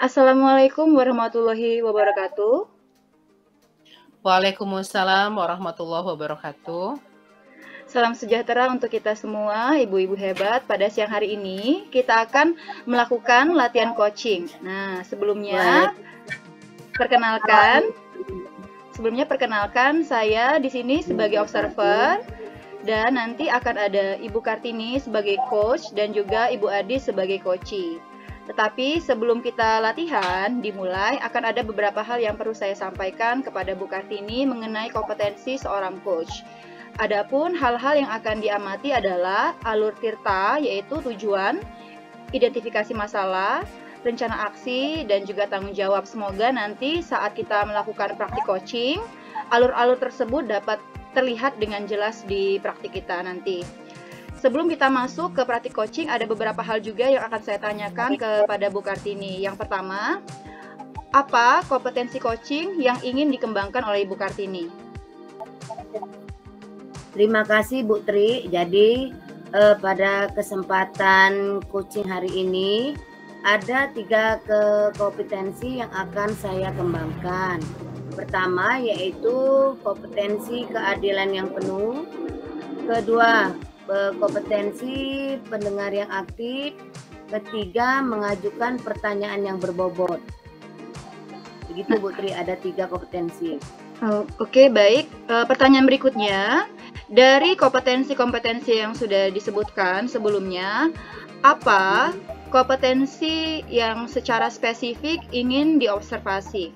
Assalamualaikum warahmatullahi wabarakatuh. Waalaikumsalam warahmatullahi wabarakatuh. Salam sejahtera untuk kita semua, ibu-ibu hebat. Pada siang hari ini, kita akan melakukan latihan coaching. Nah, perkenalkan saya di sini sebagai observer, dan nanti akan ada Ibu Kartini sebagai coach dan juga Ibu Adi sebagai coachee. Tetapi sebelum kita latihan dimulai, akan ada beberapa hal yang perlu saya sampaikan kepada Bu Kartini mengenai kompetensi seorang coach. Adapun hal-hal yang akan diamati adalah alur tirta, yaitu tujuan, identifikasi masalah, rencana aksi, dan juga tanggung jawab. Semoga nanti saat kita melakukan praktik coaching, alur-alur tersebut dapat terlihat dengan jelas di praktik kita nanti. Sebelum kita masuk ke praktik coaching, ada beberapa hal juga yang akan saya tanyakan kepada Bu Kartini. Yang pertama, apa kompetensi coaching yang ingin dikembangkan oleh Ibu Kartini? Terima kasih Bu Tri. Jadi pada kesempatan coaching hari ini ada 3 kompetensi yang akan saya kembangkan. Pertama yaitu kompetensi keadilan yang penuh. Kedua, kompetensi pendengar yang aktif. Ketiga, mengajukan pertanyaan yang berbobot. Begitu Bu Tri, ada 3 kompetensi. Oke, baik. Pertanyaan berikutnya, dari kompetensi-kompetensi yang sudah disebutkan sebelumnya, apa kompetensi yang secara spesifik ingin diobservasi?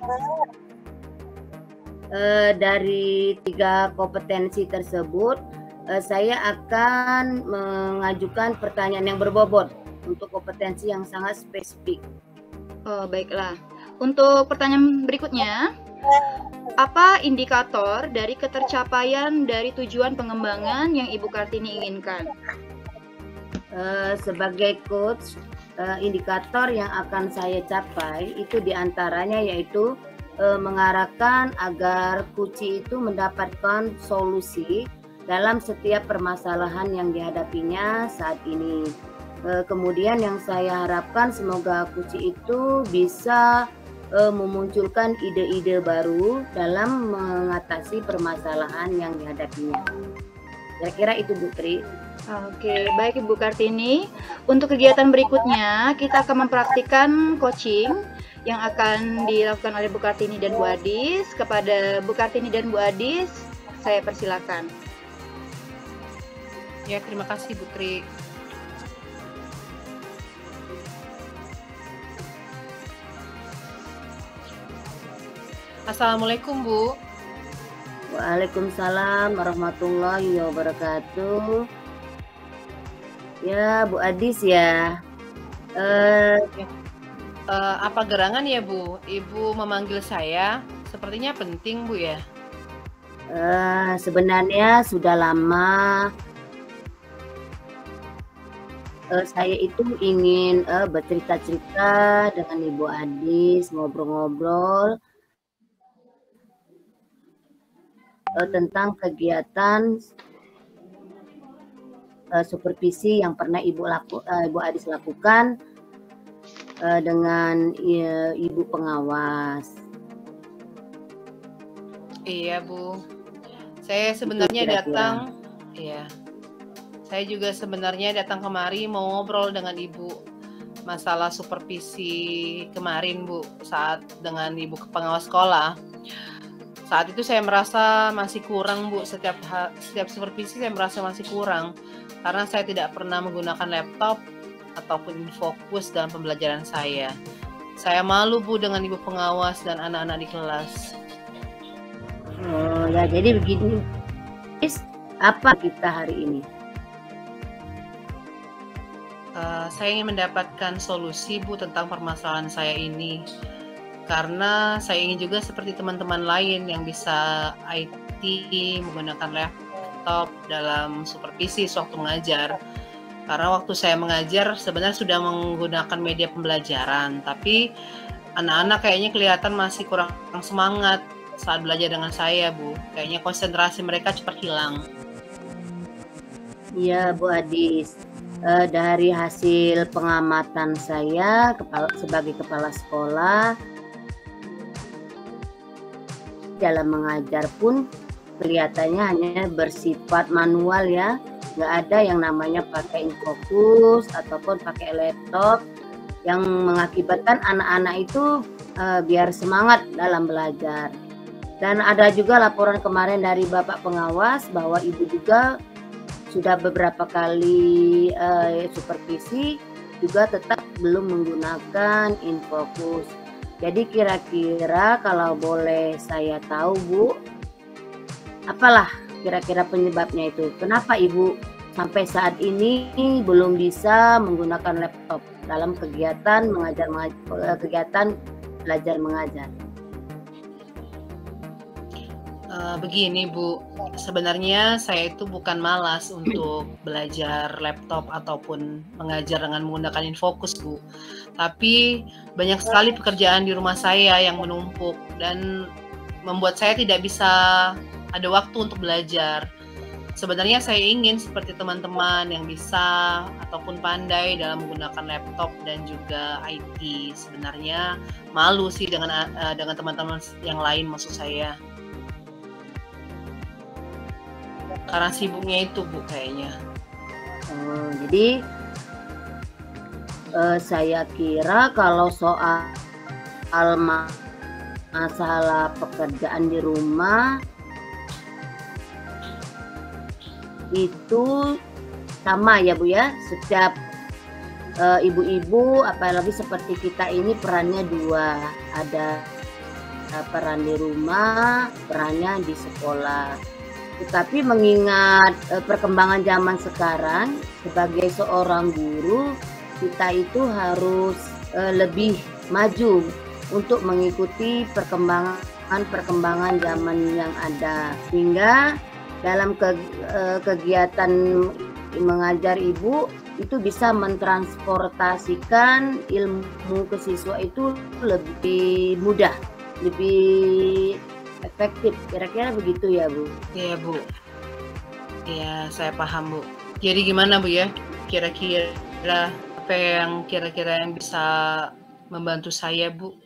Dari 3 kompetensi tersebut, saya akan mengajukan pertanyaan yang berbobot untuk kompetensi yang sangat spesifik. Baiklah. Untuk pertanyaan berikutnya, apa indikator dari ketercapaian dari tujuan pengembangan yang Ibu Kartini inginkan? Sebagai coach, indikator yang akan saya capai itu diantaranya yaitu mengarahkan agar coach itu mendapatkan solusi dalam setiap permasalahan yang dihadapinya saat ini. Kemudian yang saya harapkan semoga coach itu bisa memunculkan ide-ide baru dalam mengatasi permasalahan yang dihadapinya. Kira-kira itu Bu Tri. Oke, baik Ibu Kartini. Untuk kegiatan berikutnya, kita akan mempraktikkan coaching yang akan dilakukan oleh Bu Kartini dan Bu Adis. Kepada Bu Kartini dan Bu Adis, saya persilakan. Ya, terima kasih Bu Tri. Assalamualaikum Bu. Waalaikumsalam warahmatullahi wabarakatuh. Ya Bu Adis ya. Apa gerangan ya Bu? Ibu memanggil saya, sepertinya penting Bu ya? Sebenarnya sudah lama saya itu ingin bercerita-cerita dengan Ibu Adis, ngobrol-ngobrol tentang kegiatan supervisi yang pernah Ibu Adis lakukan dengan Ibu pengawas. Iya Bu, saya sebenarnya datang, iya. Saya juga sebenarnya datang kemari mau ngobrol dengan Ibu masalah supervisi kemarin Bu, saat dengan Ibu pengawas sekolah. Saat itu saya merasa masih kurang Bu, setiap supervisi saya merasa masih kurang karena saya tidak pernah menggunakan laptop ataupun fokus dalam pembelajaran saya. Saya malu Bu dengan Ibu pengawas dan anak-anak di kelas. Oh ya, jadi begini. Apa kita hari ini? Saya ingin mendapatkan solusi Bu tentang permasalahan saya ini. Karena saya ingin juga seperti teman-teman lain yang bisa IT, menggunakan laptop dalam supervisi sewaktu mengajar. Karena waktu saya mengajar sebenarnya sudah menggunakan media pembelajaran, tapi anak-anak kayaknya kelihatan masih kurang semangat saat belajar dengan saya Bu. Kayaknya konsentrasi mereka cepat hilang. Iya Bu Adis. Dari hasil pengamatan saya sebagai kepala sekolah, dalam mengajar pun kelihatannya hanya bersifat manual ya, nggak ada yang namanya pakai infocus ataupun pakai laptop yang mengakibatkan anak-anak itu biar semangat dalam belajar. Dan ada juga laporan kemarin dari Bapak Pengawas bahwa Ibu juga sudah beberapa kali supervisi juga tetap belum menggunakan infocus. Jadi kira-kira kalau boleh saya tahu Bu, apalah kira-kira penyebabnya itu? Kenapa Ibu sampai saat ini belum bisa menggunakan laptop dalam kegiatan kegiatan belajar mengajar? Begini Bu, sebenarnya saya itu bukan malas untuk belajar laptop ataupun mengajar dengan menggunakan infocus Bu, tapi banyak sekali pekerjaan di rumah saya yang menumpuk dan membuat saya tidak bisa ada waktu untuk belajar. Sebenarnya saya ingin seperti teman-teman yang bisa ataupun pandai dalam menggunakan laptop dan juga IT. Sebenarnya malu sih dengan teman-teman yang lain maksud saya. Karena sibuknya itu Bu kayaknya. Jadi saya kira kalau soal masalah pekerjaan di rumah itu sama ya Bu ya, setiap ibu-ibu apalagi seperti kita ini perannya dua, ada peran di rumah, perannya di sekolah. Tetapi mengingat perkembangan zaman sekarang, sebagai seorang guru kita itu harus lebih maju untuk mengikuti perkembangan zaman yang ada, sehingga dalam kegiatan mengajar Ibu itu bisa mentransportasikan ilmu ke siswa itu lebih mudah, lebih efektif, kira-kira begitu ya Bu? Iya Bu, ya saya paham Bu. Jadi gimana Bu ya, kira-kira apa yang kira-kira yang bisa membantu saya Bu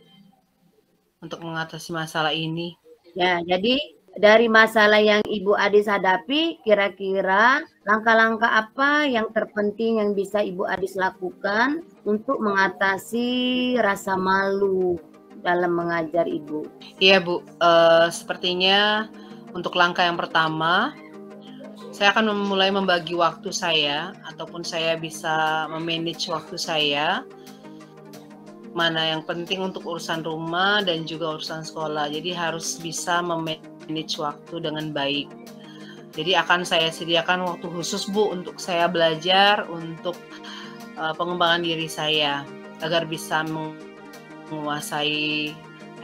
untuk mengatasi masalah ini? Ya, jadi dari masalah yang Ibu Adis hadapi, kira-kira langkah-langkah apa yang terpenting yang bisa Ibu Adis lakukan untuk mengatasi rasa malu dalam mengajar Ibu? Iya Bu, sepertinya untuk langkah yang pertama, saya akan memulai membagi waktu saya, ataupun saya bisa memanage waktu saya, mana yang penting untuk urusan rumah dan juga urusan sekolah. Jadi harus bisa memanage waktu dengan baik. Jadi akan saya sediakan waktu khusus Bu untuk saya belajar, untuk pengembangan diri saya, agar bisa menguasai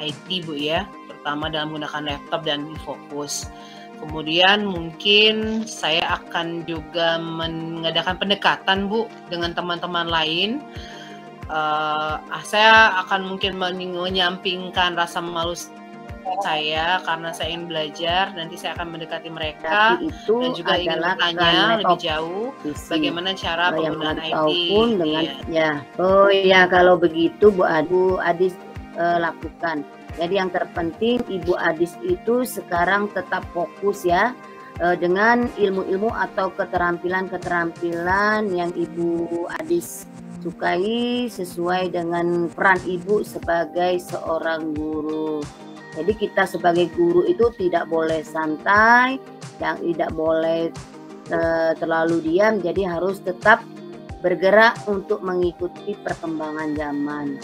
IT Bu ya, terutama dalam menggunakan laptop dan infocus. Kemudian mungkin saya akan juga mengadakan pendekatan Bu dengan teman-teman lain. Saya akan mungkin menyampingkan rasa malu saya karena saya ingin belajar. Nanti saya akan mendekati mereka dan juga ingin bertanya lebih jauh bagaimana cara penggunaan IT. Oh ya, kalau begitu Bu Adis lakukan. Jadi yang terpenting Ibu Adis itu sekarang tetap fokus ya dengan ilmu-ilmu atau keterampilan-keterampilan yang Ibu Adis sukai sesuai dengan peran Ibu sebagai seorang guru. Jadi kita sebagai guru itu tidak boleh santai, yang tidak boleh terlalu diam, jadi harus tetap bergerak untuk mengikuti perkembangan zaman.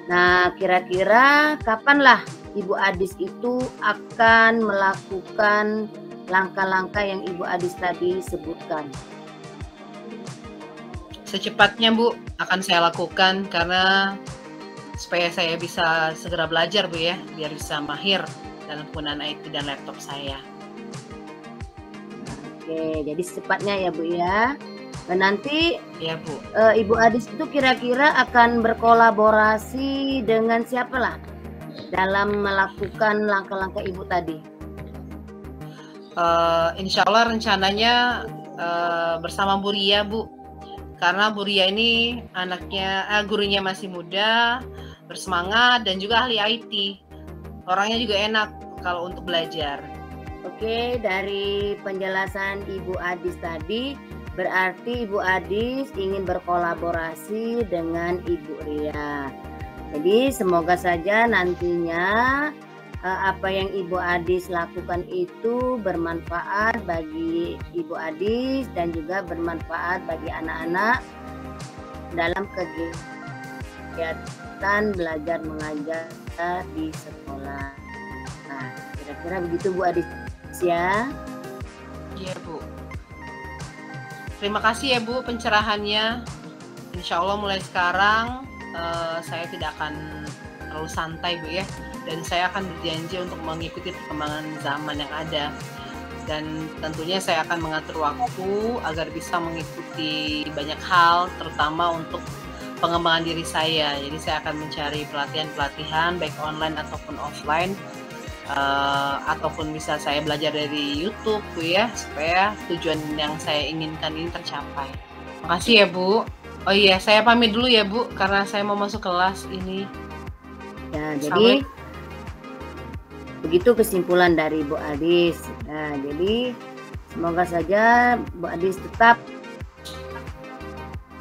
Nah, kira-kira kapanlah Ibu Adis itu akan melakukan langkah-langkah yang Ibu Adis tadi sebutkan? Secepatnya Bu, akan saya lakukan karena supaya saya bisa segera belajar Bu ya, biar bisa mahir dalam penggunaan IT dan laptop saya. Oke, jadi secepatnya ya Bu ya. Dan nanti ya Bu, Ibu Adis itu kira-kira akan berkolaborasi dengan siapa lah dalam melakukan langkah-langkah Ibu tadi? Insya Allah rencananya bersama Bu Ria Bu, karena Bu Ria ini gurunya masih muda, bersemangat, dan juga ahli IT. Orangnya juga enak kalau untuk belajar. Oke, dari penjelasan Ibu Adis tadi, berarti Ibu Adis ingin berkolaborasi dengan Ibu Ria. Jadi semoga saja nantinya apa yang Ibu Adis lakukan itu bermanfaat bagi Ibu Adis dan juga bermanfaat bagi anak-anak dalam kegiatan belajar mengajar di sekolah. Nah, kira-kira begitu Bu Adis ya. Iya Bu. Terima kasih ya Bu pencerahannya. Insya Allah mulai sekarang saya tidak akan terlalu santai Bu ya, dan saya akan berjanji untuk mengikuti perkembangan zaman yang ada, dan tentunya saya akan mengatur waktu agar bisa mengikuti banyak hal, terutama untuk pengembangan diri saya. Jadi saya akan mencari pelatihan baik online ataupun offline, ataupun bisa saya belajar dari YouTube Bu ya, supaya tujuan yang saya inginkan ini tercapai. Makasih ya Bu. Oh iya, saya pamit dulu ya Bu, karena saya mau masuk kelas ini. Ya, jadi begitu kesimpulan dari Bu Adis. Nah, jadi semoga saja Bu Adis tetap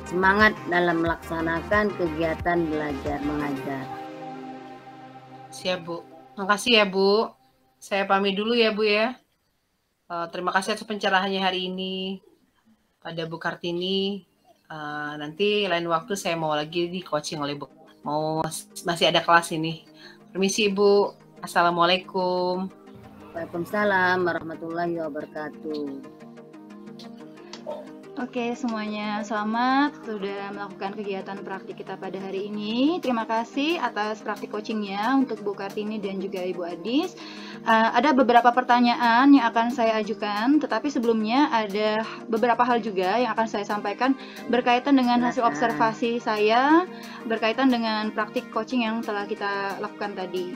semangat dalam melaksanakan kegiatan belajar mengajar. Siap Bu. Makasih ya Bu. Saya pamit dulu ya Bu ya. Terima kasih atas pencerahannya hari ini pada Bu Kartini. Nanti lain waktu saya mau lagi di coaching oleh Bu. Masih ada kelas ini. Permisi Ibu. Assalamualaikum. Waalaikumsalam warahmatullahi wabarakatuh. Oke, semuanya selamat sudah melakukan kegiatan praktik kita pada hari ini. Terima kasih atas praktik coachingnya untuk Bu Kartini dan juga Ibu Adis. Ada beberapa pertanyaan yang akan saya ajukan, tetapi sebelumnya ada beberapa hal juga yang akan saya sampaikan berkaitan dengan hasil observasi saya, berkaitan dengan praktik coaching yang telah kita lakukan tadi.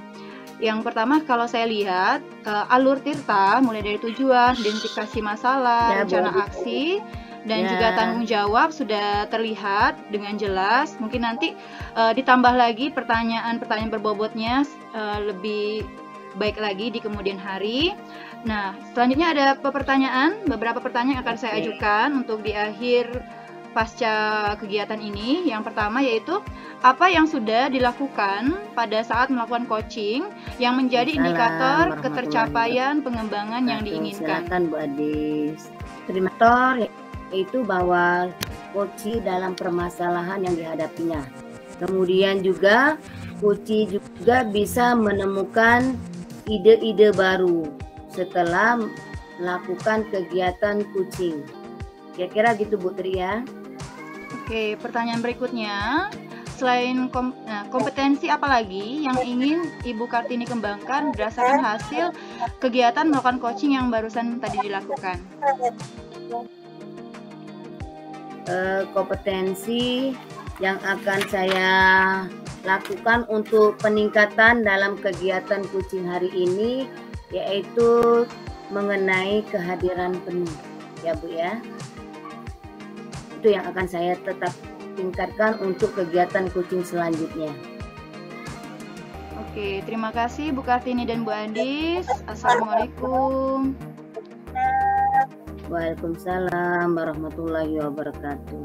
Yang pertama, kalau saya lihat alur Tirta mulai dari tujuan, identifikasi masalah, rencana aksi, dan juga tanggung jawab sudah terlihat dengan jelas. Mungkin nanti ditambah lagi pertanyaan-pertanyaan berbobotnya lebih baik lagi di kemudian hari. Nah, selanjutnya ada beberapa pertanyaan yang akan saya ajukan untuk di akhir pasca kegiatan ini. Yang pertama yaitu, apa yang sudah dilakukan pada saat melakukan coaching yang menjadi indikator ketercapaian pengembangan yang diinginkan? Silakan Bu Adis. Indikator itu bahwa coaching dalam permasalahan yang dihadapinya. Kemudian juga coaching juga bisa menemukan ide-ide baru setelah melakukan kegiatan coaching. Kira-kira gitu Bu Tri ya. Oke, pertanyaan berikutnya, selain kompetensi apa lagi yang ingin Ibu Kartini kembangkan berdasarkan hasil kegiatan melakukan coaching yang barusan tadi dilakukan? Kompetensi yang akan saya lakukan untuk peningkatan dalam kegiatan coaching hari ini yaitu mengenai kehadiran penuh ya Bu ya. Itu yang akan saya tetap tingkatkan untuk kegiatan coaching selanjutnya. Oke, terima kasih Bu Kartini dan Bu Adis. Assalamualaikum. Waalaikumsalam warahmatullahi wabarakatuh.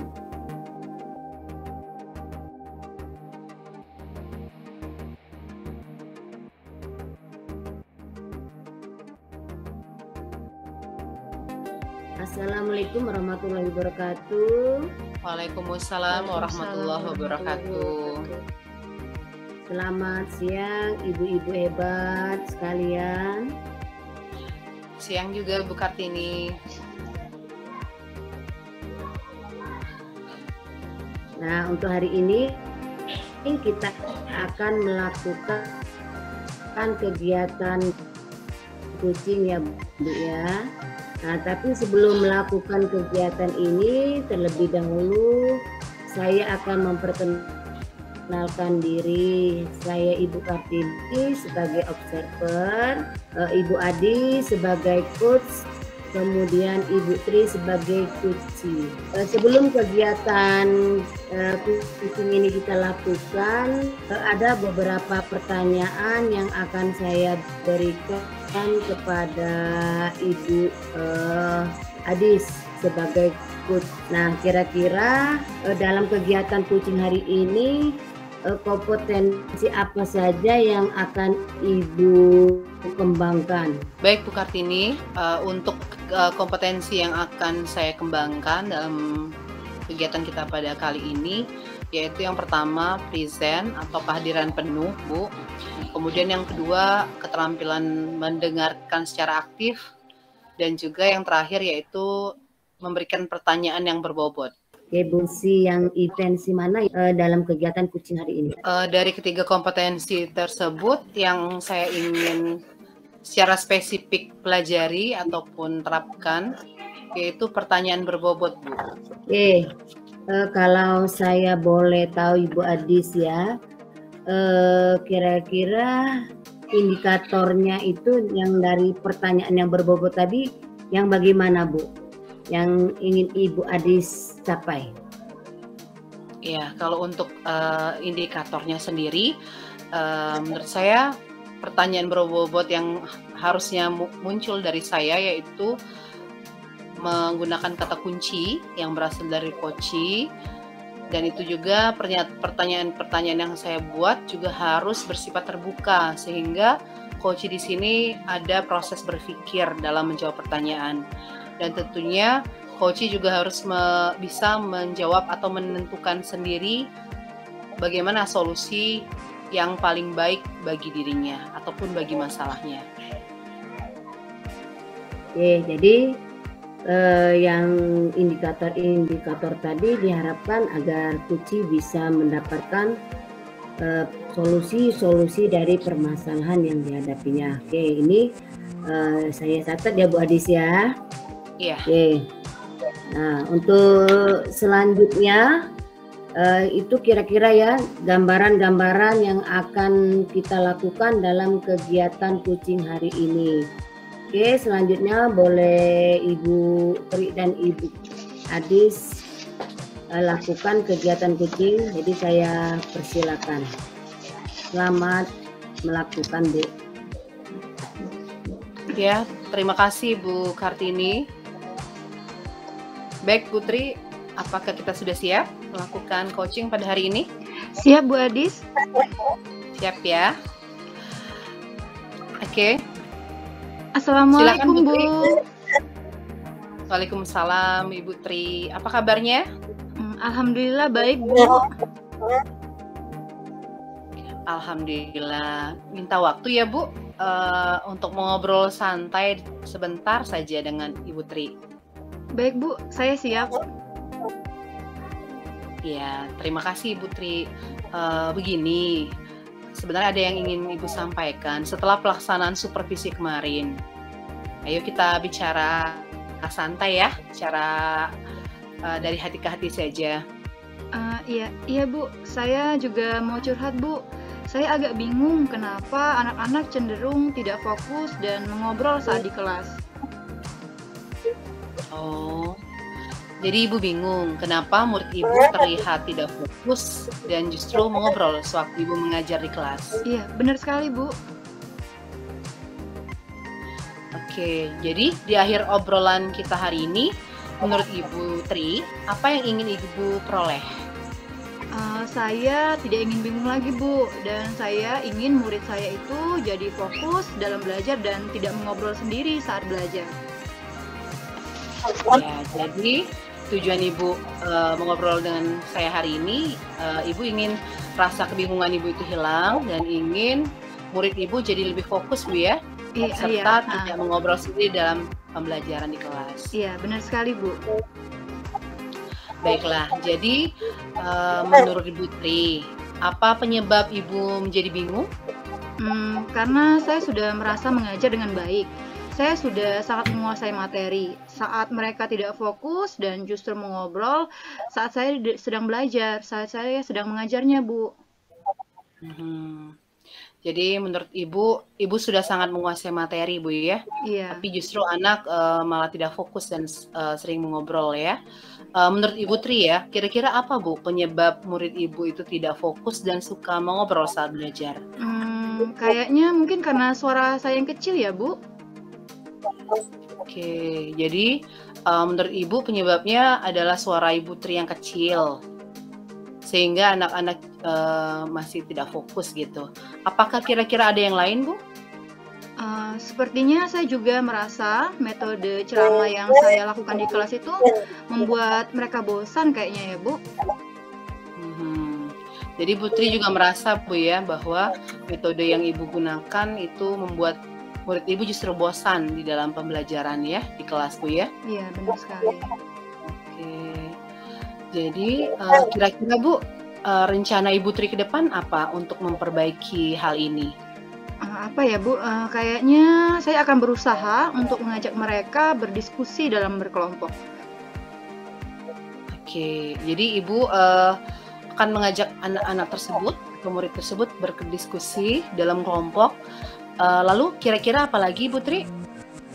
Assalamualaikum warahmatullahi wabarakatuh. Waalaikumsalam warahmatullahi wabarakatuh. Selamat siang ibu-ibu hebat sekalian. Siang juga Bu Kartini. Nah, untuk hari ini kita akan melakukan kegiatan coaching ya Bu ya. Nah, tapi sebelum melakukan kegiatan ini, terlebih dahulu saya akan memperkenalkan diri. Saya Ibu Kartini sebagai observer, Ibu Adi sebagai coach kemudian Ibu Tri sebagai Kuci. Sebelum kegiatan kucing ini kita lakukan, ada beberapa pertanyaan yang akan saya berikan kepada Ibu Adis sebagai coach. Nah, kira-kira dalam kegiatan kucing hari ini kompetensi apa saja yang akan Ibu kembangkan? Baik Bu Kartini, untuk kompetensi yang akan saya kembangkan dalam kegiatan kita pada kali ini, yaitu yang pertama present atau kehadiran penuh, Bu. Kemudian yang kedua keterampilan mendengarkan secara aktif, dan juga yang terakhir yaitu memberikan pertanyaan yang berbobot. Fungsi yang intensi mana dalam kegiatan kucing hari ini? Dari ketiga kompetensi tersebut yang saya ingin secara spesifik pelajari ataupun terapkan yaitu pertanyaan berbobot, Bu. Kalau saya boleh tahu Ibu Adis ya, kira-kira indikatornya itu yang dari pertanyaan yang berbobot tadi yang bagaimana, Bu? Yang ingin Ibu Adis capai? Ya, kalau untuk indikatornya sendiri, menurut saya pertanyaan berbobot yang harusnya muncul dari saya yaitu menggunakan kata kunci yang berasal dari Koci, dan itu juga pertanyaan-pertanyaan yang saya buat juga harus bersifat terbuka sehingga Koci di sini ada proses berpikir dalam menjawab pertanyaan. Dan tentunya Koci juga harus bisa menjawab atau menentukan sendiri bagaimana solusi yang paling baik bagi dirinya ataupun bagi masalahnya. Jadi yang indikator tadi diharapkan agar Kuci bisa mendapatkan solusi dari permasalahan yang dihadapinya. Ini saya catat ya Bu Adis ya. Iya. Nah, untuk selanjutnya itu kira-kira ya gambaran-gambaran yang akan kita lakukan dalam kegiatan kucing hari ini. Selanjutnya boleh Ibu Tri dan Ibu Adis lakukan kegiatan kucing. Jadi saya persilakan. Selamat melakukan, Bu. Ya, terima kasih Bu Kartini. Baik Putri, apakah kita sudah siap melakukan coaching pada hari ini? Siap Bu Adis. Siap ya. Oke. Assalamualaikum Bu. Waalaikumsalam Ibu Tri. Apa kabarnya? Alhamdulillah baik Bu. Alhamdulillah. Minta waktu ya Bu untuk mengobrol santai sebentar saja dengan Ibu Tri. Baik Bu, saya siap. Ya, terima kasih Ibu Tri. Begini, sebenarnya ada yang ingin Ibu sampaikan setelah pelaksanaan supervisi kemarin. Ayo kita bicara santai ya, bicara dari hati ke hati saja. Iya Bu, saya juga mau curhat Bu. Saya agak bingung kenapa anak-anak cenderung tidak fokus dan mengobrol saat di kelas. Oh, jadi Ibu bingung kenapa murid Ibu terlihat tidak fokus dan justru mengobrol sewaktu Ibu mengajar di kelas. Iya, benar sekali Bu. Oke, jadi di akhir obrolan kita hari ini, menurut Ibu Tri, apa yang ingin Ibu peroleh? Saya tidak ingin bingung lagi Bu, dan saya ingin murid saya itu jadi fokus dalam belajar dan tidak mengobrol sendiri saat belajar. Ya, jadi tujuan Ibu mengobrol dengan saya hari ini, Ibu ingin rasa kebingungan Ibu itu hilang dan ingin murid Ibu jadi lebih fokus Bu ya, serta tidak mengobrol sendiri dalam pembelajaran di kelas. Iya, benar sekali Bu. Baiklah, jadi menurut Ibu Tri, apa penyebab Ibu menjadi bingung? Karena saya sudah merasa mengajar dengan baik. Saya sudah sangat menguasai materi. Saat mereka tidak fokus dan justru mengobrol, saat saya sedang belajar, saat saya sedang mengajarnya, Bu. Jadi menurut Ibu sudah sangat menguasai materi, Bu ya. Iya. Tapi justru anak malah tidak fokus dan sering mengobrol ya. Menurut Ibu Tri ya, kira-kira apa Bu penyebab murid Ibu itu tidak fokus dan suka mengobrol saat belajar? Kayaknya mungkin karena suara saya yang kecil ya, Bu. Oke, jadi menurut Ibu penyebabnya adalah suara Ibu Tri yang kecil, sehingga anak-anak masih tidak fokus gitu. Apakah kira-kira ada yang lain, Bu? Sepertinya saya juga merasa metode ceramah yang saya lakukan di kelas itu membuat mereka bosan kayaknya ya, Bu. Jadi Putri juga merasa, Bu ya, bahwa metode yang Ibu gunakan itu membuat murid Ibu justru bosan di dalam pembelajaran ya, di kelas, Bu ya? Iya, benar sekali. Oke. Jadi kira-kira Bu, rencana Ibu Tri ke depan apa untuk memperbaiki hal ini? Apa ya, Bu? Kayaknya saya akan berusaha untuk mengajak mereka berdiskusi dalam berkelompok. Oke, jadi Ibu akan mengajak anak-anak tersebut, murid tersebut berdiskusi dalam kelompok. Lalu kira-kira apa lagi, Bu Tri?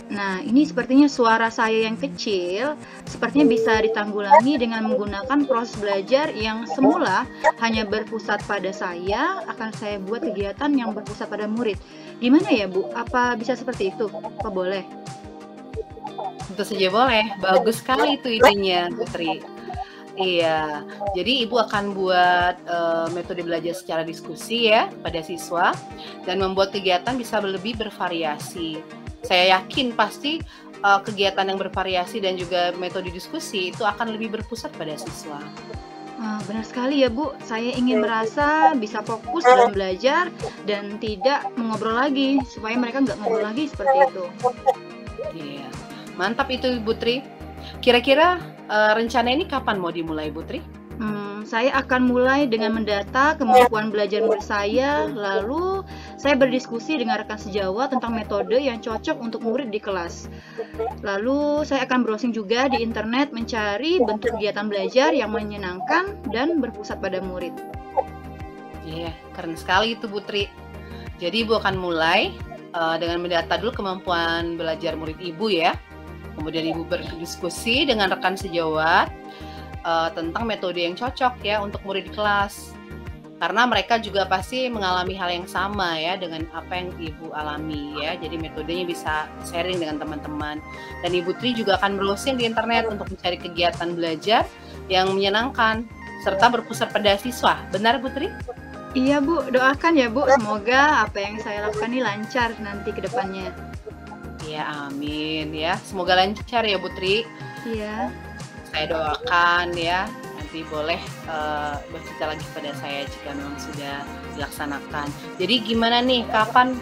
Nah, ini sepertinya suara saya yang kecil sepertinya bisa ditanggulangi dengan menggunakan proses belajar yang semula hanya berpusat pada saya, akan saya buat kegiatan yang berpusat pada murid. Gimana ya, Bu? Apa bisa seperti itu? Apa boleh? Tentu saja boleh. Bagus sekali itu idenya, Putri. Iya, jadi Ibu akan buat metode belajar secara diskusi ya pada siswa dan membuat kegiatan bisa lebih bervariasi. Saya yakin pasti kegiatan yang bervariasi dan juga metode diskusi itu akan lebih berpusat pada siswa. Benar sekali ya, Bu. Saya ingin merasa bisa fokus dalam belajar dan tidak mengobrol lagi, supaya mereka nggak ngobrol lagi seperti itu. Iya, mantap itu Bu Tri. Kira-kira rencana ini kapan mau dimulai, Bu Tri? Saya akan mulai dengan mendata kemampuan belajar murid saya, lalu saya berdiskusi dengan rekan sejawat tentang metode yang cocok untuk murid di kelas. Lalu saya akan browsing juga di internet mencari bentuk kegiatan belajar yang menyenangkan dan berpusat pada murid. Iya, keren sekali itu Bu Tri. Jadi Ibu akan mulai dengan mendata dulu kemampuan belajar murid Ibu ya. Kemudian Ibu berdiskusi dengan rekan sejawat tentang metode yang cocok ya untuk murid di kelas. Karena mereka juga pasti mengalami hal yang sama ya dengan apa yang Ibu alami ya. Jadi metodenya bisa sharing dengan teman-teman. Dan Ibu Tri juga akan browsing di internet untuk mencari kegiatan belajar yang menyenangkan serta berpusat pada siswa. Benar Bu Tri? Iya Bu, doakan ya Bu. Semoga apa yang saya lakukan ini lancar nanti ke depannya. Ya amin ya. Semoga lancar ya Bu Tri. Iya. Saya doakan ya, nanti boleh bercerita lagi pada saya jika memang sudah dilaksanakan. Jadi gimana nih, kapan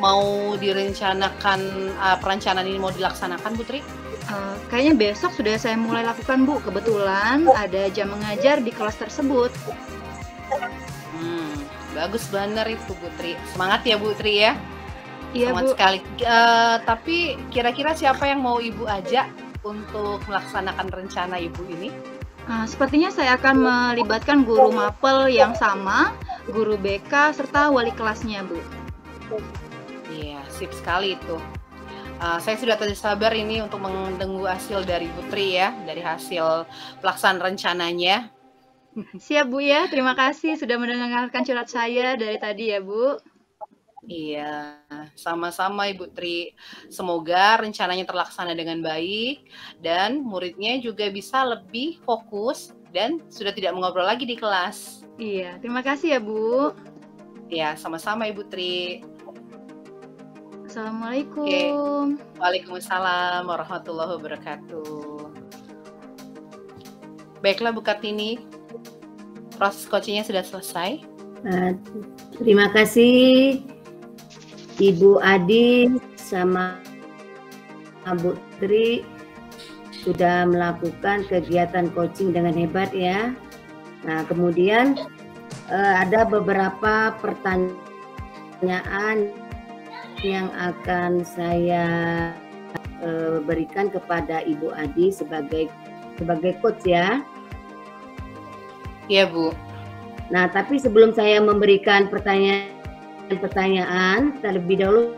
mau direncanakan perencanaan ini mau dilaksanakan, Bu Tri? Kayaknya besok sudah saya mulai lakukan, Bu. Kebetulan ada jam mengajar di kelas tersebut. Bagus banget itu, Bu Tri. Semangat ya, Bu Tri ya. Iya, Semangat Bu. sekali. Tapi kira-kira siapa yang mau Ibu ajak untuk melaksanakan rencana Ibu ini? Sepertinya saya akan melibatkan guru mapel yang sama, guru BK, serta wali kelasnya, Bu. Iya, sip sekali itu. Saya sudah tidak sabar ini untuk menunggu hasil dari Putri ya, dari hasil pelaksanaan rencananya. Siap Bu ya, terima kasih sudah mendengarkan curhat saya dari tadi ya Bu. Iya, sama-sama Ibu Tri. Semoga rencananya terlaksana dengan baik dan muridnya juga bisa lebih fokus dan sudah tidak mengobrol lagi di kelas. Iya, terima kasih ya Bu. Ya, sama-sama Ibu Tri. Assalamualaikum. Oke. Waalaikumsalam warahmatullahi wabarakatuh. Baiklah Bu Kartini, proses coachingnya sudah selesai. Terima kasih Ibu Adi sama Bu Tri sudah melakukan kegiatan coaching dengan hebat ya. Nah, kemudian ada beberapa pertanyaan yang akan saya berikan kepada Ibu Adi sebagai coach ya. Iya Bu. Nah, tapi sebelum saya memberikan pertanyaan pertanyaan. Terlebih dahulu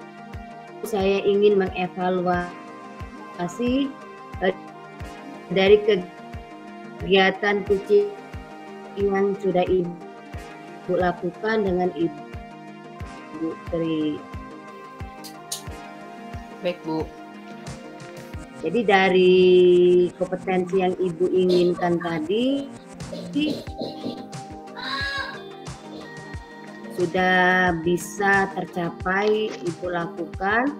saya ingin mengevaluasi dari kegiatan coaching yang sudah Ibu lakukan dengan Ibu Tri. Baik, Bu. Jadi dari kompetensi yang Ibu inginkan tadi sudah bisa tercapai, Ibu lakukan.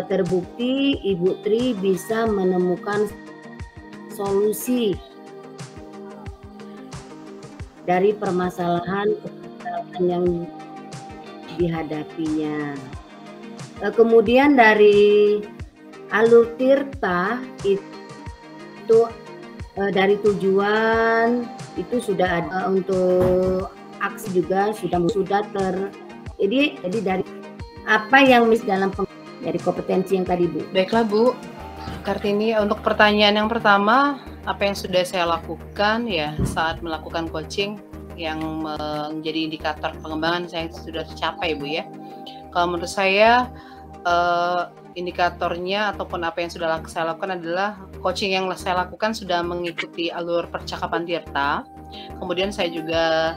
Terbukti Ibu Tri bisa menemukan solusi dari permasalahan yang dihadapinya. Kemudian dari alur tirta itu dari tujuan itu sudah ada, untuk aksi juga sudah jadi dari apa yang dalam dari kompetensi yang tadi, Bu. Baiklah, Bu Kartini, untuk pertanyaan yang pertama, apa yang sudah saya lakukan ya saat melakukan coaching yang menjadi indikator pengembangan saya sudah tercapai, Bu ya. Kalau menurut saya indikatornya ataupun apa yang sudah saya lakukan adalah coaching yang saya lakukan sudah mengikuti alur percakapan tirta. Kemudian saya juga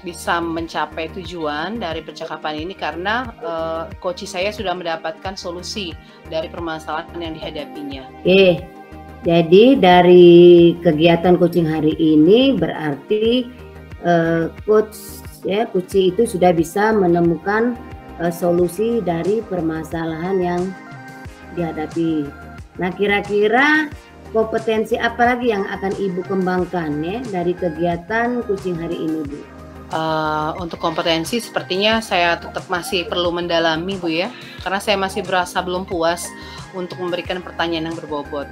bisa mencapai tujuan dari percakapan ini karena coach saya sudah mendapatkan solusi dari permasalahan yang dihadapinya. Oke, jadi dari kegiatan coaching hari ini berarti coach itu sudah bisa menemukan solusi dari permasalahan yang dihadapi. Nah, kira-kira kompetensi apa lagi yang akan Ibu kembangkan ya dari kegiatan coaching hari ini, Bu? Untuk kompetensi sepertinya saya tetap masih perlu mendalami, Bu ya, karena saya masih berasa belum puas untuk memberikan pertanyaan yang berbobot.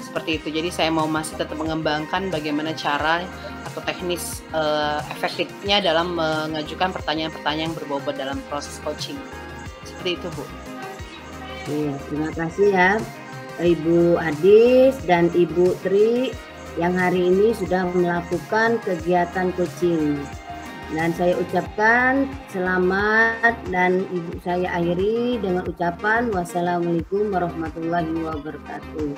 Seperti itu, jadi saya mau masih tetap mengembangkan bagaimana cara atau teknis efektifnya dalam mengajukan pertanyaan-pertanyaan yang berbobot dalam proses coaching. Seperti itu, Bu. Iya, terima kasih ya Ibu Adis dan Ibu Tri yang hari ini sudah melakukan kegiatan coaching. Dan saya ucapkan selamat dan Ibu saya akhiri dengan ucapan wassalamualaikum warahmatullahi wabarakatuh.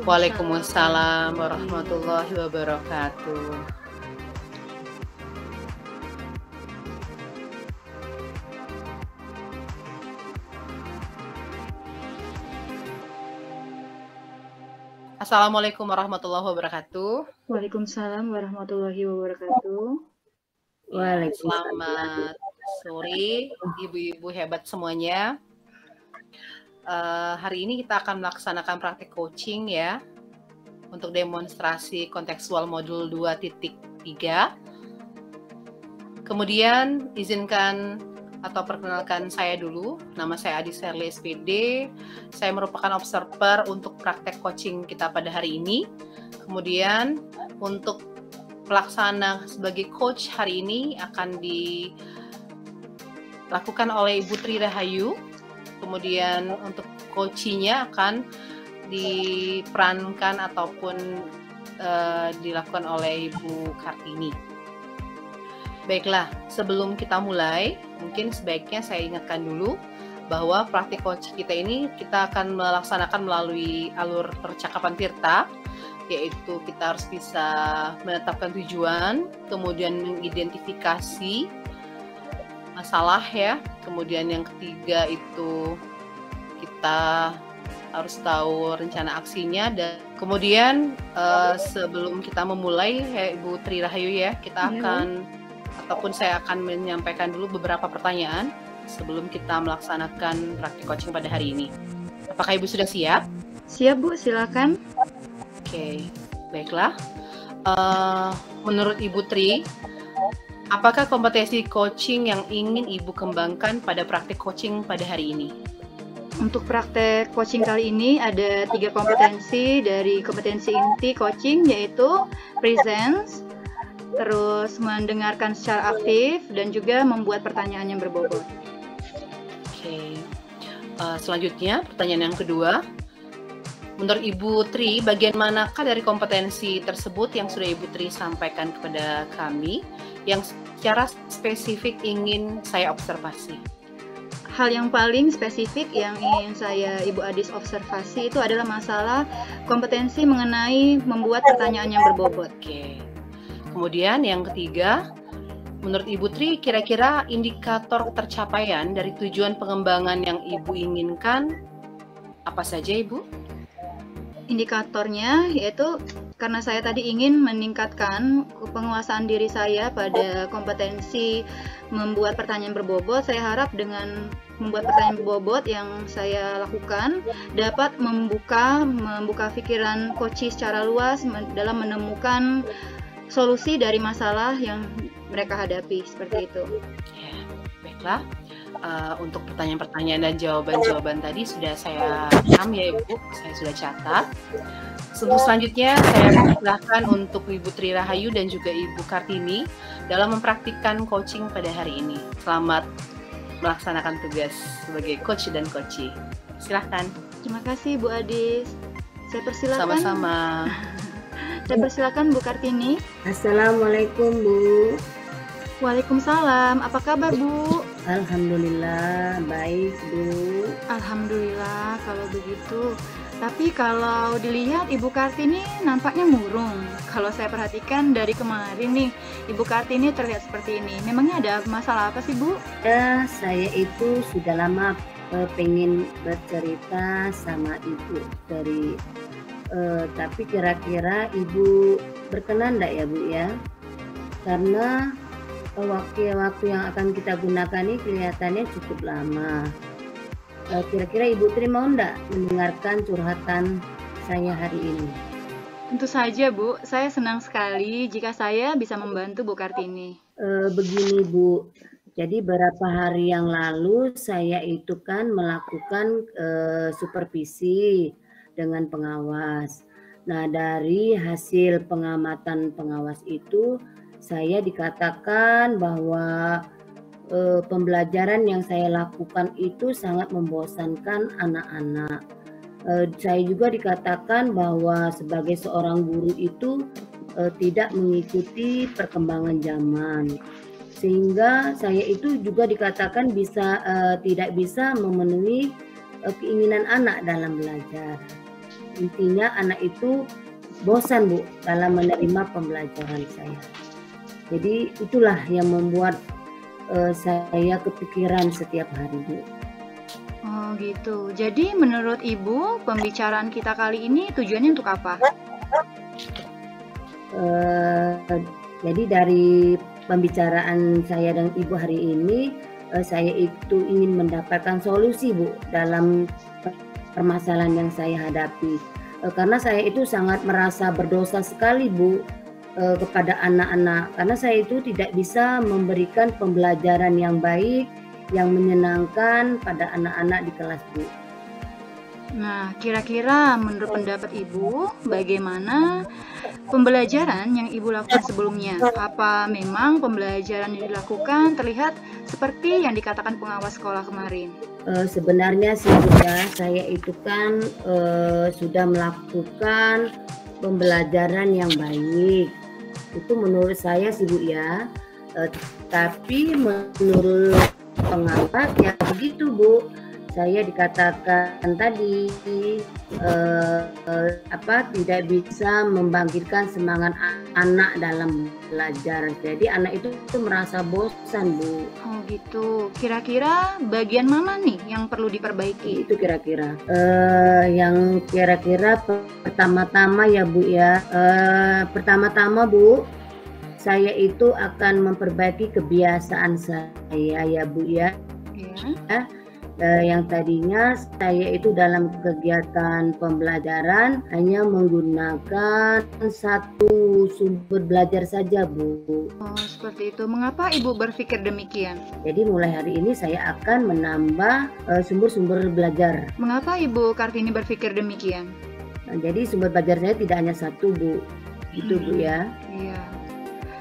Waalaikumsalam warahmatullahi wabarakatuh. Assalamualaikum warahmatullahi wabarakatuh. Waalaikumsalam warahmatullahi wabarakatuh. Selamat sore ibu-ibu hebat semuanya. Hari ini kita akan melaksanakan praktik coaching ya untuk demonstrasi kontekstual modul 2.3. Kemudian izinkan atau perkenalkan saya dulu. Nama saya Adi Serli SPD. Saya merupakan observer untuk praktek coaching kita pada hari ini. Kemudian untuk pelaksana sebagai coach hari ini akan dilakukan oleh Ibu Tri Rahayu. Kemudian untuk coachingnya akan diperankan ataupun dilakukan oleh Ibu Kartini. Baiklah, sebelum kita mulai, mungkin sebaiknya saya ingatkan dulu bahwa praktik coaching kita ini kita akan melaksanakan melalui alur percakapan tirta, yaitu kita harus bisa menetapkan tujuan, kemudian mengidentifikasi masalah ya. Kemudian yang ketiga itu kita harus tahu rencana aksinya, dan kemudian sebelum kita memulai ya Ibu Tri Rahayu ya, kita akan ataupun saya akan menyampaikan dulu beberapa pertanyaan sebelum kita melaksanakan praktik coaching pada hari ini. Apakah Ibu sudah siap? Siap, Bu, silakan. Oke, baiklah. Menurut Ibu Tri, apakah kompetensi coaching yang ingin Ibu kembangkan pada praktik coaching pada hari ini? Untuk praktek coaching kali ini ada 3 kompetensi dari kompetensi inti coaching, yaitu presence, terus mendengarkan secara aktif, dan juga membuat pertanyaan yang berbobot. Oke. Selanjutnya, pertanyaan yang kedua. Menurut Ibu Tri, bagian manakah dari kompetensi tersebut yang sudah Ibu Tri sampaikan kepada kami yang secara spesifik ingin saya observasi? Hal yang paling spesifik yang ingin saya Ibu Adis observasi itu adalah masalah kompetensi mengenai membuat pertanyaan yang berbobot. Oke. Kemudian yang ketiga, menurut Ibu Tri, kira-kira indikator ketercapaian dari tujuan pengembangan yang Ibu inginkan apa saja, Ibu? Indikatornya yaitu karena saya tadi ingin meningkatkan penguasaan diri saya pada kompetensi membuat pertanyaan berbobot. Saya harap dengan membuat pertanyaan berbobot yang saya lakukan dapat membuka pikiran coach secara luas dalam menemukan solusi dari masalah yang mereka hadapi, seperti itu. Ya, baiklah. Untuk pertanyaan-pertanyaan dan jawaban-jawaban tadi sudah saya rekam ya Ibu, saya sudah catat. Selanjutnya saya persilahkan untuk Ibu Tri Rahayu dan juga Ibu Kartini dalam mempraktikkan coaching pada hari ini. Selamat melaksanakan tugas sebagai coach dan coachee. Silahkan. Terima kasih Bu Adis. Saya persilakan. Sama-sama. Saya persilakan Bu Kartini. Assalamualaikum Bu. Waalaikumsalam. Apa kabar Bu? Alhamdulillah baik Bu. Alhamdulillah kalau begitu. Tapi kalau dilihat Ibu Kartini nampaknya murung. Kalau saya perhatikan dari kemarin nih, Ibu Kartini terlihat seperti ini. Memangnya ada masalah apa sih Bu? Ya, saya itu sudah lama pengen bercerita sama Ibu dari tapi kira-kira Ibu berkenan enggak ya Bu ya? Karena waktu yang akan kita gunakan ini kelihatannya cukup lama. Kira-kira Ibu Tri mau enggak mendengarkan curhatan saya hari ini? Tentu saja Bu, saya senang sekali jika saya bisa membantu Bu Kartini. Begini Bu, jadi beberapa hari yang lalu saya itu kan melakukan supervisi dengan pengawas. Nah dari hasil pengamatan pengawas itu saya dikatakan bahwa pembelajaran yang saya lakukan itu sangat membosankan anak-anak. Saya juga dikatakan bahwa sebagai seorang guru itu tidak mengikuti perkembangan zaman, sehingga saya itu juga dikatakan tidak bisa memenuhi keinginan anak dalam belajar. Intinya anak itu bosan Bu dalam menerima pembelajaran saya. Jadi itulah yang membuat saya kepikiran setiap hari Bu. Oh gitu. Jadi menurut Ibu pembicaraan kita kali ini tujuannya untuk apa? Jadi dari pembicaraan saya dengan Ibu hari ini, saya itu ingin mendapatkan solusi Bu dalam permasalahan yang saya hadapi. Karena saya itu sangat merasa berdosa sekali Bu kepada anak-anak, karena saya itu tidak bisa memberikan pembelajaran yang baik, yang menyenangkan pada anak-anak di kelas Bu. Nah, kira-kira menurut pendapat Ibu, bagaimana pembelajaran yang Ibu lakukan sebelumnya? Apa memang pembelajaran yang dilakukan terlihat seperti yang dikatakan pengawas sekolah kemarin? Sebenarnya sih Bu ya, saya itu kan sudah melakukan pembelajaran yang baik. Itu menurut saya sih Bu ya. Tapi menurut pengawas ya begitu Bu. Saya dikatakan tadi tidak bisa membangkitkan semangat anak dalam belajar. Jadi anak itu merasa bosan Bu. Oh gitu. Kira-kira bagian mana nih yang perlu diperbaiki? Itu kira-kira. Yang kira-kira pertama-tama ya Bu ya. Pertama-tama Bu, saya itu akan memperbaiki kebiasaan saya ya Bu ya. Ya. Yang tadinya saya itu dalam kegiatan pembelajaran hanya menggunakan satu sumber belajar saja Bu. Oh seperti itu. Mengapa Ibu berpikir demikian? Jadi mulai hari ini saya akan menambah sumber-sumber belajar. Mengapa Ibu Kartini berpikir demikian? Nah, jadi sumber belajar saya tidak hanya satu Bu. Itu Bu ya. Iya.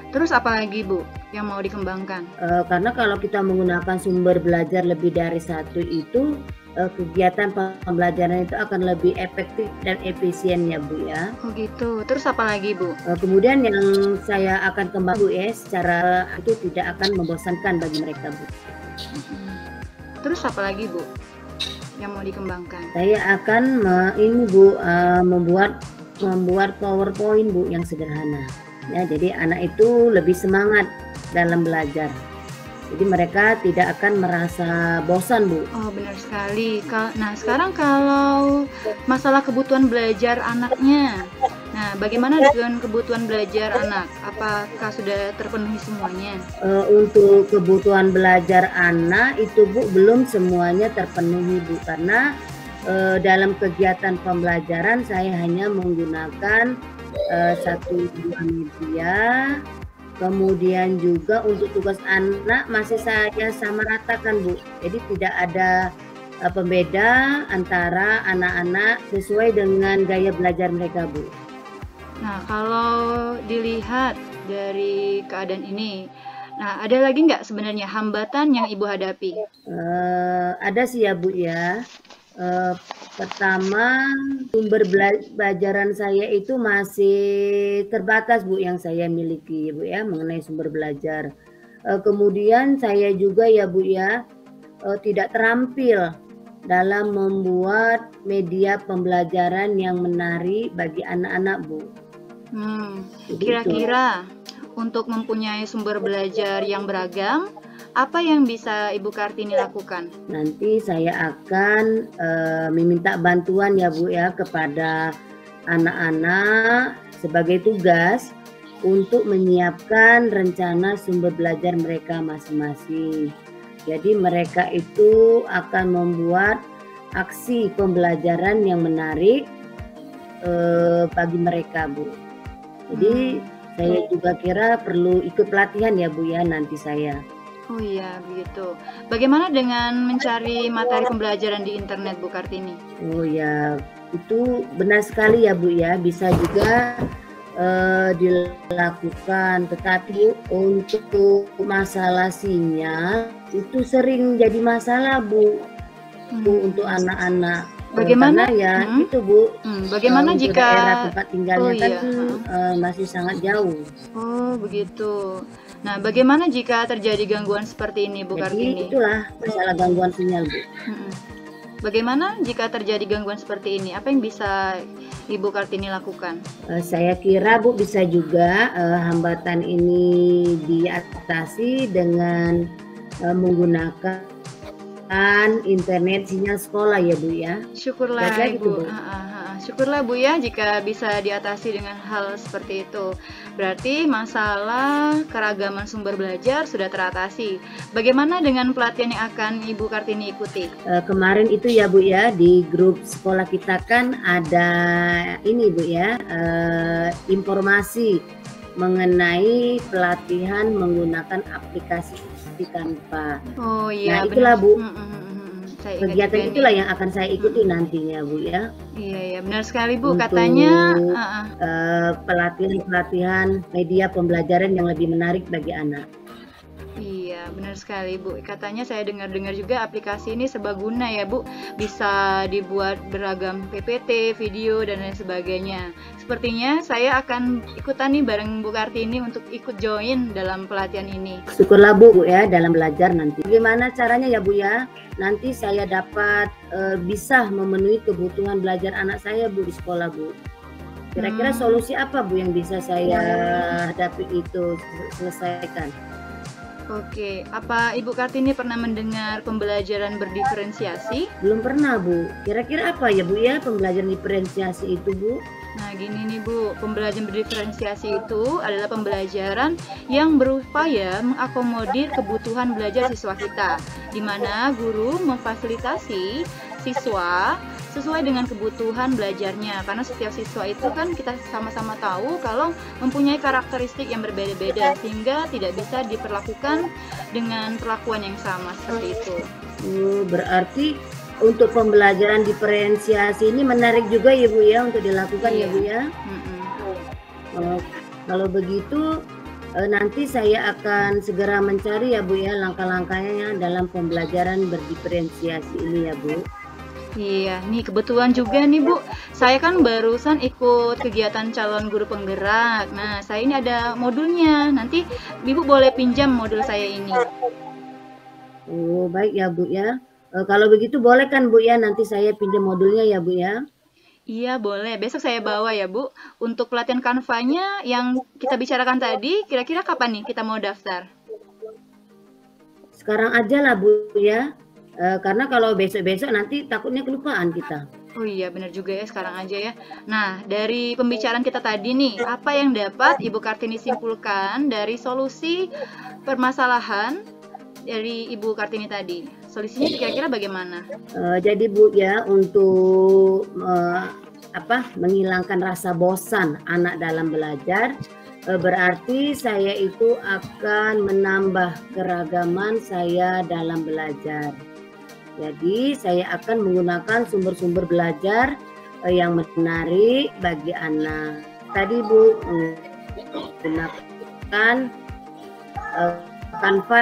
Terus apa lagi Bu yang mau dikembangkan? Karena kalau kita menggunakan sumber belajar lebih dari satu itu kegiatan pembelajaran itu akan lebih efektif dan efisien ya Bu ya. Oh gitu. Terus apa lagi Bu? Kemudian yang saya akan kembang Bu ya, secara itu tidak akan membosankan bagi mereka Bu. Terus apa lagi Bu yang mau dikembangkan? Saya akan ini Bu membuat PowerPoint Bu yang sederhana. Ya, jadi anak itu lebih semangat dalam belajar. Jadi mereka tidak akan merasa bosan Bu. Oh benar sekali. Nah sekarang kalau masalah kebutuhan belajar anaknya, nah bagaimana dengan kebutuhan belajar anak? Apakah sudah terpenuhi semuanya? Untuk kebutuhan belajar anak itu Bu belum semuanya terpenuhi Bu, karena dalam kegiatan pembelajaran saya hanya menggunakan 1-2 media. Kemudian juga untuk tugas anak masih saya sama ratakan Bu. Jadi tidak ada pembeda antara anak-anak sesuai dengan gaya belajar mereka Bu. Nah kalau dilihat dari keadaan ini, nah ada lagi nggak sebenarnya hambatan yang Ibu hadapi? Ada sih ya Bu ya. Pertama, sumber pelajaran saya itu masih terbatas Bu yang saya miliki Bu ya, mengenai sumber belajar. Kemudian saya juga ya Bu ya tidak terampil dalam membuat media pembelajaran yang menarik bagi anak-anak Bu. Kira-kira untuk mempunyai sumber belajar yang beragam, apa yang bisa Ibu Kartini lakukan? Nanti saya akan meminta bantuan ya Bu ya kepada anak-anak sebagai tugas untuk menyiapkan rencana sumber belajar mereka masing-masing. Jadi mereka itu akan membuat aksi pembelajaran yang menarik bagi mereka Bu. Jadi saya juga kira perlu ikut pelatihan ya Bu ya nanti saya. Oh iya, begitu. Bagaimana dengan mencari materi pembelajaran di internet, Bu Kartini? Oh ya, itu benar sekali ya Bu ya, bisa juga dilakukan. Tetapi untuk masalah sinyal itu sering jadi masalah Bu, untuk anak-anak. Bagaimana ya itu Bu? Bagaimana jika daerah tempat tinggalnya masih sangat jauh. Oh begitu. Nah, bagaimana jika terjadi gangguan seperti ini, Bu Kartini? Jadi itulah masalah gangguan sinyal, Bu. Bagaimana jika terjadi gangguan seperti ini? Apa yang bisa Ibu Kartini lakukan? Saya kira Bu bisa juga hambatan ini diatasi dengan menggunakan internet sinyal sekolah ya Bu ya. Syukurlah Ibu. Syukurlah Bu ya jika bisa diatasi dengan hal seperti itu. Berarti masalah keragaman sumber belajar sudah teratasi. Bagaimana dengan pelatihan yang akan Ibu Kartini ikuti? Kemarin itu ya Bu ya, di grup sekolah kita kan ada ini Bu ya, informasi mengenai pelatihan menggunakan aplikasi Canva. Oh iya. Nah itulah Bu. Kegiatan itulah yang akan saya ikuti nantinya Bu ya. Iya benar sekali Bu. Untuk katanya pelatihan media pembelajaran yang lebih menarik bagi anak. Iya benar sekali Bu. Katanya saya dengar-dengar juga aplikasi ini serbaguna ya Bu. Bisa dibuat beragam PPT, video dan lain sebagainya. Sepertinya saya akan ikutan nih bareng Bu Kartini untuk ikut join dalam pelatihan ini. Syukurlah Bu ya dalam belajar nanti. Bagaimana caranya ya Bu ya? Nanti saya dapat bisa memenuhi kebutuhan belajar anak saya Bu di sekolah Bu. Kira-kira solusi apa Bu yang bisa saya hadapi itu selesaikan? Oke, apa Ibu Kartini pernah mendengar pembelajaran berdiferensiasi? Belum pernah Bu. Kira-kira apa ya Bu ya pembelajaran diferensiasi itu Bu? Nah gini nih Bu, pembelajaran berdiferensiasi itu adalah pembelajaran yang berupaya mengakomodir kebutuhan belajar siswa kita, di mana guru memfasilitasi siswa sesuai dengan kebutuhan belajarnya, karena setiap siswa itu kan kita sama-sama tahu kalau mempunyai karakteristik yang berbeda-beda sehingga tidak bisa diperlakukan dengan perlakuan yang sama seperti itu. Berarti untuk pembelajaran diferensiasi ini menarik juga ya Bu ya untuk dilakukan ya Bu ya. Kalau begitu nanti saya akan segera mencari ya Bu ya langkah-langkahnya dalam pembelajaran berdiferensiasi ini ya Bu. Iya, nih kebetulan juga nih Bu, saya kan barusan ikut kegiatan calon guru penggerak. Nah, saya ini ada modulnya. Nanti Ibu boleh pinjam modul saya ini. Oh, baik ya Bu ya. Kalau begitu boleh kan Bu ya, nanti saya pinjam modulnya ya Bu ya. Iya, boleh. Besok saya bawa ya Bu. Untuk pelatihan Canva-nya yang kita bicarakan tadi, kira-kira kapan nih kita mau daftar? Sekarang aja lah Bu ya. Karena kalau besok-besok nanti takutnya kelupaan kita. Oh iya, benar juga ya, sekarang aja ya. Nah, dari pembicaraan kita tadi nih, apa yang dapat Ibu Kartini simpulkan dari solusi permasalahan dari Ibu Kartini tadi? Solusinya kira-kira bagaimana? Jadi Bu ya, untuk menghilangkan rasa bosan anak dalam belajar, berarti saya itu akan menambah keragaman saya dalam belajar. Jadi saya akan menggunakan sumber-sumber belajar yang menarik bagi anak. Tadi Bu menggunakan Canva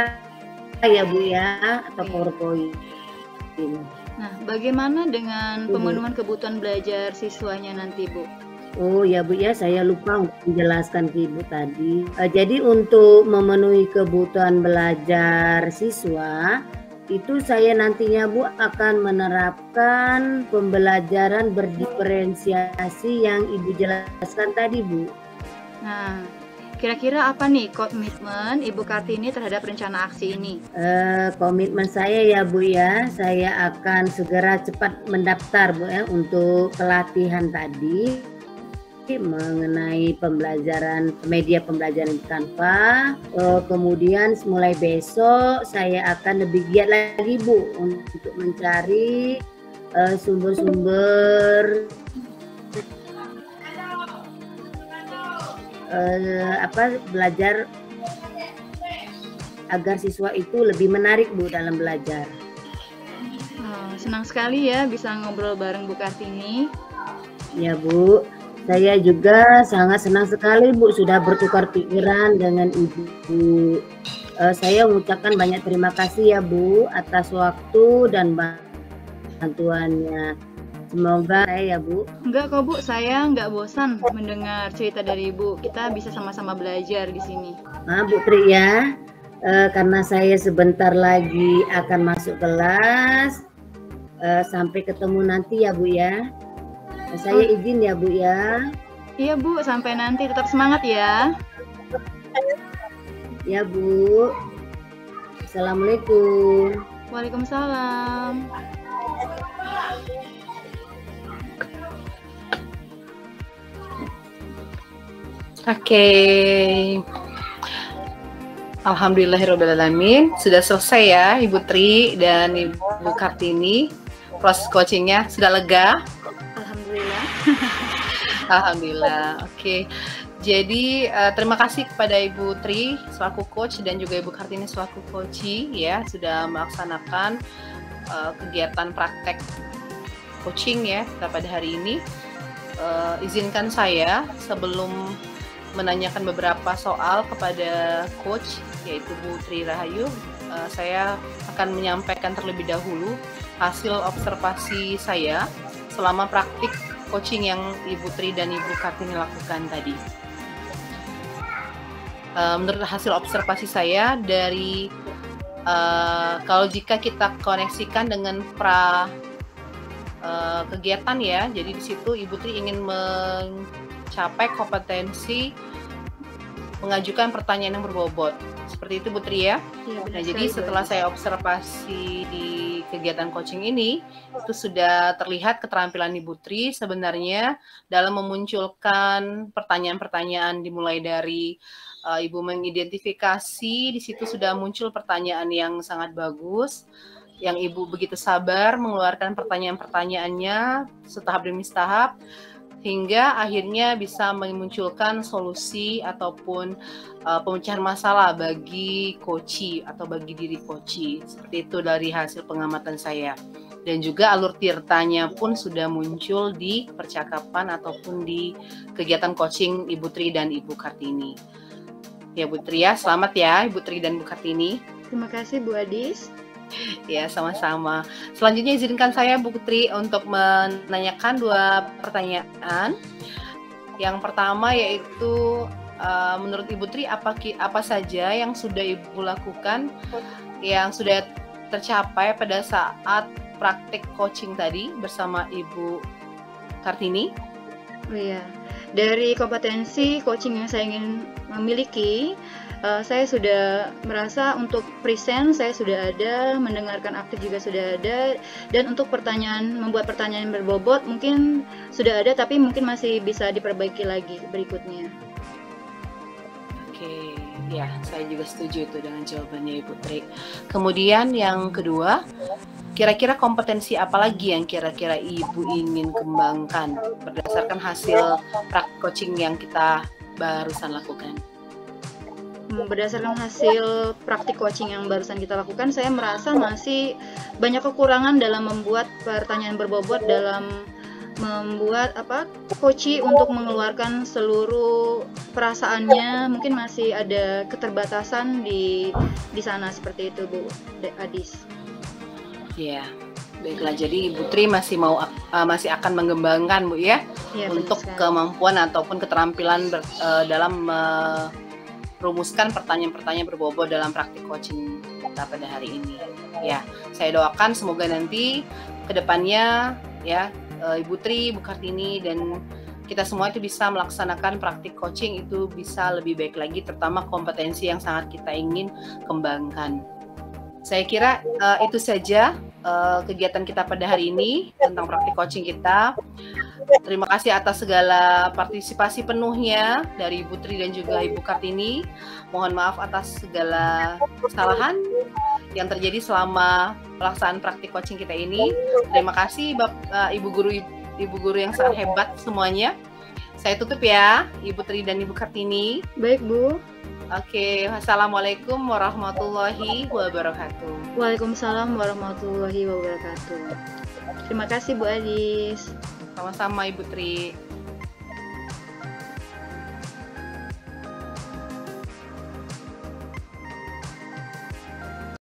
ya Bu ya, atau PowerPoint. Nah, bagaimana dengan pemenuhan kebutuhan belajar siswanya nanti Bu? Oh ya Bu ya, saya lupa untuk menjelaskan ke Ibu tadi. Jadi untuk memenuhi kebutuhan belajar siswa, itu saya nantinya Bu akan menerapkan pembelajaran berdiferensiasi yang Ibu jelaskan tadi Bu. Nah, kira-kira apa nih komitmen Ibu Kartini terhadap rencana aksi ini? Komitmen saya ya Bu ya, saya akan segera cepat mendaftar Bu ya untuk pelatihan tadi mengenai pembelajaran media pembelajaran Canva. Kemudian mulai besok saya akan lebih giat lagi Bu untuk mencari sumber-sumber belajar agar siswa itu lebih menarik Bu dalam belajar. Senang sekali ya bisa ngobrol bareng Bu Kartini. Ya Bu, saya juga sangat senang sekali Bu sudah bertukar pikiran dengan Ibu. Saya mengucapkan banyak terima kasih ya Bu atas waktu dan bantuannya. Semoga ya Bu. Enggak kok Bu, saya nggak bosan mendengar cerita dari Ibu. Kita bisa sama-sama belajar di sini. Nah Bu Tri ya, karena saya sebentar lagi akan masuk kelas. Sampai ketemu nanti ya Bu ya. Saya izin ya Bu ya. Iya Bu, sampai nanti, tetap semangat ya. Ya Bu. Assalamualaikum. Waalaikumsalam. Oke. Alhamdulillahirrahmanirrahim. Sudah selesai ya Ibu Tri dan Ibu Kartini. Proses coachingnya sudah lega? Alhamdulillah. Alhamdulillah. Oke. Jadi terima kasih kepada Ibu Tri selaku coach dan juga Ibu Kartini selaku coachee ya sudah melaksanakan kegiatan praktek coaching ya kita pada hari ini. Izinkan saya sebelum menanyakan beberapa soal kepada coach yaitu Bu Tri Rahayu, saya akan menyampaikan terlebih dahulu hasil observasi saya selama praktik coaching yang Ibu Tri dan Ibu Kartini lakukan tadi. Menurut hasil observasi saya dari kalau jika kita koneksikan dengan kegiatan ya, jadi di situ Ibu Tri ingin mencapai kompetensi mengajukan pertanyaan yang berbobot. Seperti itu Bu Tri ya. Nah, jadi setelah saya observasi di kegiatan coaching ini, itu sudah terlihat keterampilan Ibu Tri sebenarnya dalam memunculkan pertanyaan-pertanyaan dimulai dari Ibu mengidentifikasi, di situ sudah muncul pertanyaan yang sangat bagus, yang Ibu begitu sabar mengeluarkan pertanyaan-pertanyaannya setahap demi tahap, hingga akhirnya bisa memunculkan solusi ataupun pemecahan masalah bagi coachee atau bagi diri coachee. Seperti itu dari hasil pengamatan saya. Dan juga alur tirtanya pun sudah muncul di percakapan ataupun di kegiatan coaching Ibu Tri dan Ibu Kartini. Ya Bu Tri ya, selamat ya Ibu Tri dan Bu Kartini. Terima kasih Bu Adis. Ya, sama-sama. Selanjutnya izinkan saya Bu Putri untuk menanyakan 2 pertanyaan. Yang pertama yaitu menurut Ibu Tri apa saja yang sudah Ibu lakukan yang sudah tercapai pada saat praktik coaching tadi bersama Ibu Kartini? Oh iya, dari kompetensi coaching yang saya ingin memiliki, saya sudah merasa untuk present saya sudah ada, mendengarkan aktif juga sudah ada, dan untuk membuat pertanyaan yang berbobot mungkin sudah ada, tapi mungkin masih bisa diperbaiki lagi berikutnya. Oke, ya saya juga setuju itu dengan jawabannya Ibu Tri. Kemudian yang kedua, kira-kira kompetensi apa lagi yang kira-kira Ibu ingin kembangkan berdasarkan hasil praktik coaching yang kita barusan lakukan? Berdasarkan hasil praktik coaching yang barusan kita lakukan, saya merasa masih banyak kekurangan dalam membuat pertanyaan berbobot, dalam membuat coaching untuk mengeluarkan seluruh perasaannya. Mungkin masih ada keterbatasan di sana, seperti itu Bu Adis. Ya, baiklah. Jadi Ibu Tri masih akan mengembangkan Bu ya, untuk kemampuan ataupun keterampilan dalam rumuskan pertanyaan-pertanyaan berbobot dalam praktik coaching kita pada hari ini. Ya, saya doakan semoga nanti kedepannya ya Ibu Tri, Bu Kartini, dan kita semua itu bisa melaksanakan praktik coaching itu bisa lebih baik lagi, terutama kompetensi yang sangat kita ingin kembangkan. Saya kira itu saja kegiatan kita pada hari ini tentang praktik coaching kita. Terima kasih atas segala partisipasi penuhnya dari Ibu Tri dan juga Ibu Kartini. Mohon maaf atas segala kesalahan yang terjadi selama pelaksanaan praktik coaching kita ini. Terima kasih Ibu guru yang sangat hebat semuanya. Saya tutup ya, Ibu Tri dan Ibu Kartini. Baik Bu. Oke, wassalamualaikum warahmatullahi wabarakatuh. Waalaikumsalam warahmatullahi wabarakatuh. Terima kasih Bu Adis. Sama-sama Ibu Tri.